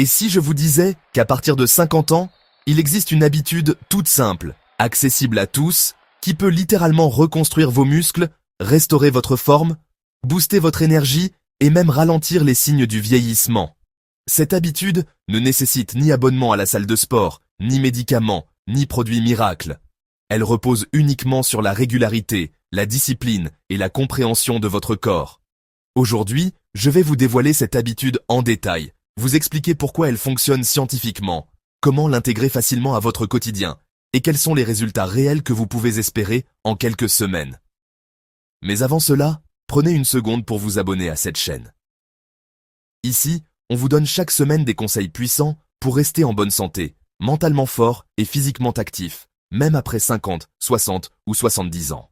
Et si je vous disais qu'à partir de 50 ans, il existe une habitude toute simple, accessible à tous, qui peut littéralement reconstruire vos muscles, restaurer votre forme, booster votre énergie et même ralentir les signes du vieillissement. Cette habitude ne nécessite ni abonnement à la salle de sport, ni médicaments, ni produits miracles. Elle repose uniquement sur la régularité, la discipline et la compréhension de votre corps. Aujourd'hui, je vais vous dévoiler cette habitude en détail, vous expliquer pourquoi elle fonctionne scientifiquement, comment l'intégrer facilement à votre quotidien, et quels sont les résultats réels que vous pouvez espérer en quelques semaines. Mais avant cela, prenez une seconde pour vous abonner à cette chaîne. Ici, on vous donne chaque semaine des conseils puissants pour rester en bonne santé, mentalement fort et physiquement actif, même après 50, 60 ou 70 ans.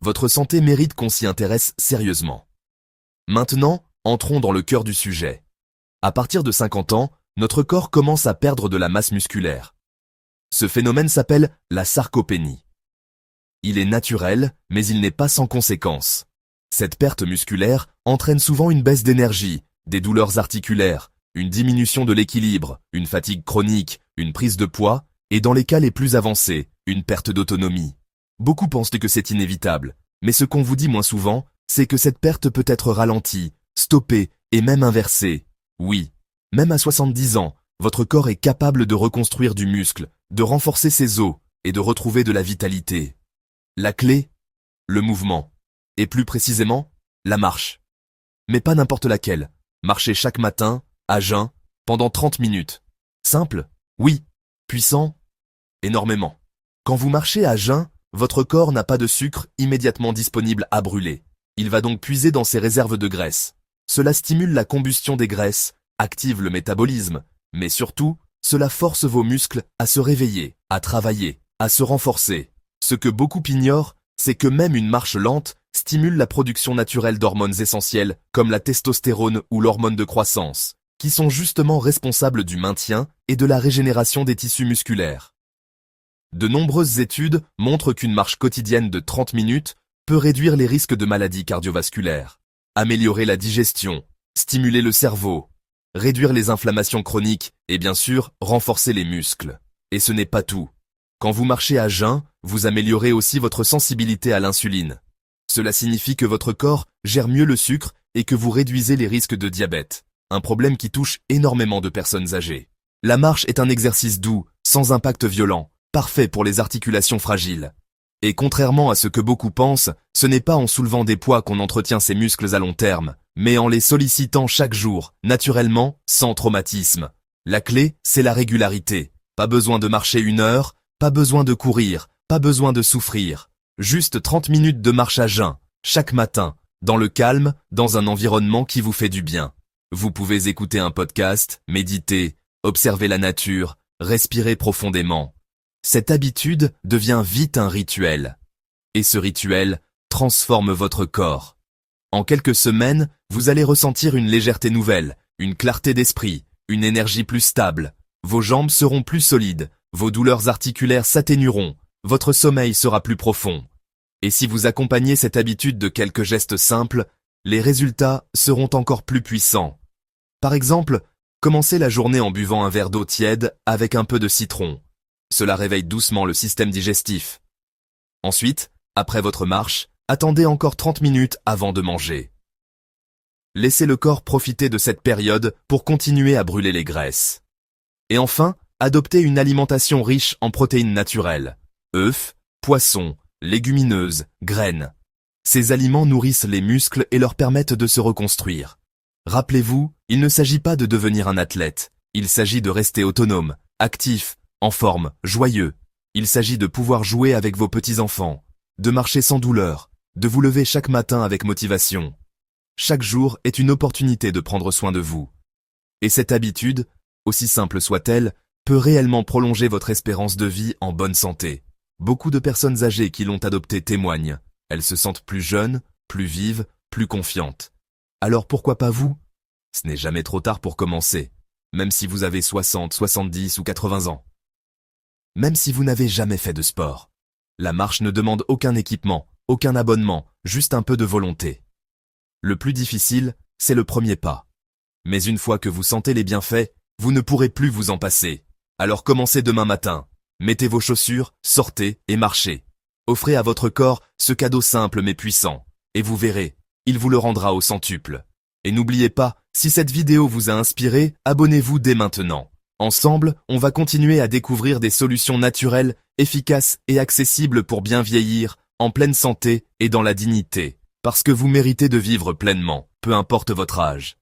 Votre santé mérite qu'on s'y intéresse sérieusement. Maintenant, entrons dans le cœur du sujet. À partir de 50 ans, notre corps commence à perdre de la masse musculaire. Ce phénomène s'appelle la sarcopénie. Il est naturel, mais il n'est pas sans conséquences. Cette perte musculaire entraîne souvent une baisse d'énergie, des douleurs articulaires, une diminution de l'équilibre, une fatigue chronique, une prise de poids, et dans les cas les plus avancés, une perte d'autonomie. Beaucoup pensent que c'est inévitable, mais ce qu'on vous dit moins souvent, c'est que cette perte peut être ralentie, stoppée et même inversée. Oui, même à 70 ans, votre corps est capable de reconstruire du muscle, de renforcer ses os et de retrouver de la vitalité. La clé, le mouvement, et plus précisément, la marche. Mais pas n'importe laquelle. Marcher chaque matin, à jeun, pendant 30 minutes. Simple? Oui. Puissant? Énormément. Quand vous marchez à jeun, votre corps n'a pas de sucre immédiatement disponible à brûler. Il va donc puiser dans ses réserves de graisse. Cela stimule la combustion des graisses, active le métabolisme, mais surtout, cela force vos muscles à se réveiller, à travailler, à se renforcer. Ce que beaucoup ignorent, c'est que même une marche lente stimule la production naturelle d'hormones essentielles comme la testostérone ou l'hormone de croissance, qui sont justement responsables du maintien et de la régénération des tissus musculaires. De nombreuses études montrent qu'une marche quotidienne de 30 minutes peut réduire les risques de maladies cardiovasculaires, améliorer la digestion, stimuler le cerveau, réduire les inflammations chroniques et bien sûr renforcer les muscles. Et ce n'est pas tout. Quand vous marchez à jeun, vous améliorez aussi votre sensibilité à l'insuline. Cela signifie que votre corps gère mieux le sucre et que vous réduisez les risques de diabète, un problème qui touche énormément de personnes âgées. La marche est un exercice doux, sans impact violent, parfait pour les articulations fragiles. Et contrairement à ce que beaucoup pensent, ce n'est pas en soulevant des poids qu'on entretient ses muscles à long terme, mais en les sollicitant chaque jour, naturellement, sans traumatisme. La clé, c'est la régularité. Pas besoin de marcher 1 heure, pas besoin de courir, pas besoin de souffrir. Juste 30 minutes de marche à jeun, chaque matin, dans le calme, dans un environnement qui vous fait du bien. Vous pouvez écouter un podcast, méditer, observer la nature, respirer profondément. Cette habitude devient vite un rituel. Et ce rituel transforme votre corps. En quelques semaines, vous allez ressentir une légèreté nouvelle, une clarté d'esprit, une énergie plus stable. Vos jambes seront plus solides, vos douleurs articulaires s'atténueront, votre sommeil sera plus profond. Et si vous accompagnez cette habitude de quelques gestes simples, les résultats seront encore plus puissants. Par exemple, commencez la journée en buvant un verre d'eau tiède avec un peu de citron. Cela réveille doucement le système digestif. Ensuite, après votre marche, attendez encore 30 minutes avant de manger. Laissez le corps profiter de cette période pour continuer à brûler les graisses. Et enfin, adoptez une alimentation riche en protéines naturelles. Œufs, poissons, légumineuses, graines. Ces aliments nourrissent les muscles et leur permettent de se reconstruire. Rappelez-vous, il ne s'agit pas de devenir un athlète. Il s'agit de rester autonome, actif, en forme, joyeux. Il s'agit de pouvoir jouer avec vos petits-enfants, de marcher sans douleur, de vous lever chaque matin avec motivation. Chaque jour est une opportunité de prendre soin de vous. Et cette habitude, aussi simple soit-elle, peut réellement prolonger votre espérance de vie en bonne santé. Beaucoup de personnes âgées qui l'ont adoptée témoignent. Elles se sentent plus jeunes, plus vives, plus confiantes. Alors pourquoi pas vous? Ce n'est jamais trop tard pour commencer, même si vous avez 60, 70 ou 80 ans. Même si vous n'avez jamais fait de sport. La marche ne demande aucun équipement, aucun abonnement, juste un peu de volonté. Le plus difficile, c'est le premier pas. Mais une fois que vous sentez les bienfaits, Vous ne pourrez plus vous en passer. Alors commencez demain matin. Mettez vos chaussures, sortez et marchez. Offrez à votre corps ce cadeau simple mais puissant. Et vous verrez, il vous le rendra au centuple. Et n'oubliez pas, si cette vidéo vous a inspiré, abonnez-vous dès maintenant. Ensemble, on va continuer à découvrir des solutions naturelles, efficaces et accessibles pour bien vieillir, en pleine santé et dans la dignité. Parce que vous méritez de vivre pleinement, peu importe votre âge.